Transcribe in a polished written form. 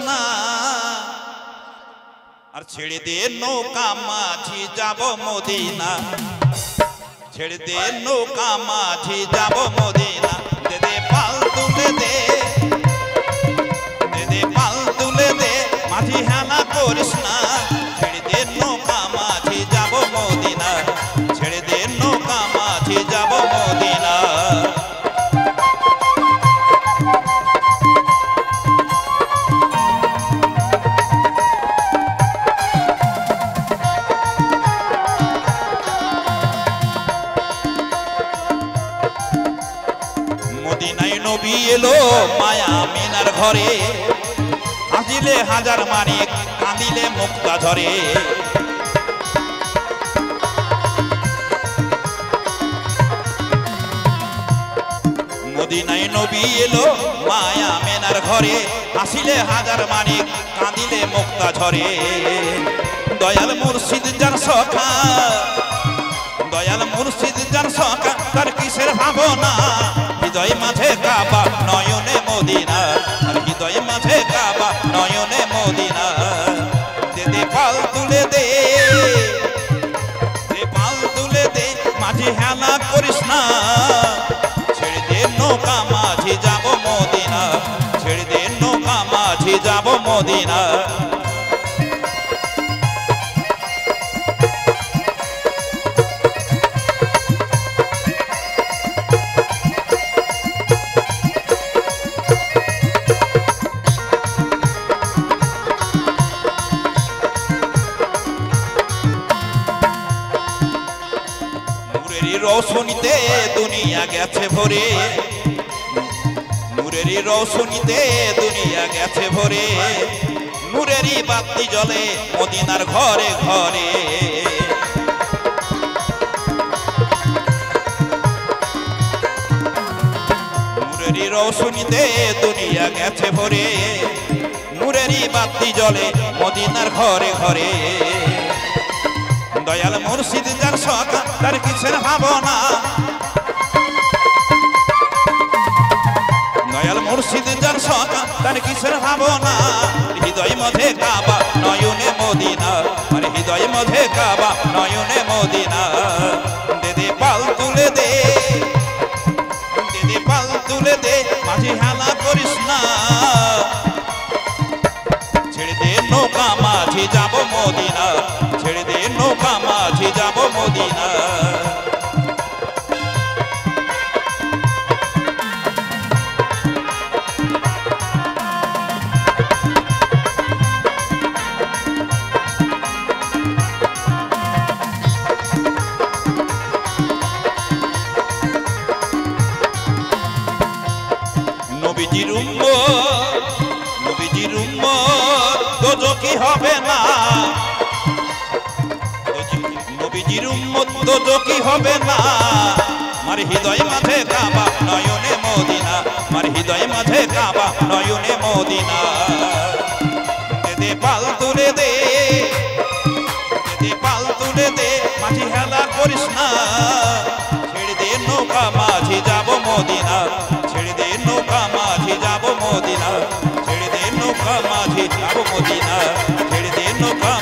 না আর ছেড়ে দে নৌকা মাঝি যাব মদিনা ছেড়ে দে নৌকা মাঝি যাব মদিনা দে দে পাল তুলে দে দে দে পাল তুলে দে মাঝি হেলা করিস না ছেড়ে দে নৌকা মাঝি যাব মদিনা ছেড়ে দে নৌকা মাঝি যাব মদিনা মদিনায় নবী এলো মায়া মিনার ঘরে হাজিলে হাজার মানিক কাঁদিলে মুক্তা ঝরে মদিনায় নবী এলো মায়া মিনার ঘরে হাসিলে হাজার মানিক কাঁদিলে মুক্তা ঝরে দয়াল মুর্শিদ যার সখা দয়াল মুর্শিদ যার সখা তার কিসের ভাবনা হৃদয় মাঝে কাবা নয়নে মদিনা আর হৃদয় মাঝে কাবা নয়নে মদিনা দে দে পাল তুলে দে দে পাল তুলে দে মাঝি হেলা করিস না ছেড়ে দে নৌকা মাঝি যাব মদিনা ছেড়ে দে নৌকা মাঝি যাব মদিনা রৌশনীতে দুনিয়া গেছে ভরে নূরেরই রৌশনীতে দুনিয়া গেছে ভরে নূরেরই বাতি জ্বলে মদিনার ঘরে ঘরে নূরেরই রৌশনীতে দুনিয়া গেছে ভরে নূরেরই বাতি জ্বলে মদিনার ঘরে ঘরে দয়াল মুর্শিদ যার সখা তার কিসের ভাবনা দয়াল মুর্শিদ যার সখা তার কিসের ভাবনা হৃদয় মধ্যে কাবা নয়নে মদিনা আর হৃদয় মধ্যে কাবা নয়নে মদিনা দে দে পাল তুলে দে দে দে পাল তুলে দে মাঝি হেলা করিস না ছেড়ে দে নৌকা মাঝি যাব মদিনা ছেড়ে দে নৌকা মাঝি যাব মদিনা নবীজির উম্মত দোজখী হবে না নবীজির উম্মত দোজখী হবে না মার হৃদয় মাঝে কাবা নয়নে মদিনা মার হৃদয় মাঝে কাবা নয়নে মদিনা দে দে পাল তুলে দে দে দে পাল তুলে দে মাঝি হেলা করিস না ছেড়ে দে নৌকা মাঝি যাব মদিনা ছেড়ে দে নৌকা মাঝি যাব মদিনা ছেড়ে দে নৌকা মাঝি যাব মদিনা ছেড়ে দে নৌকা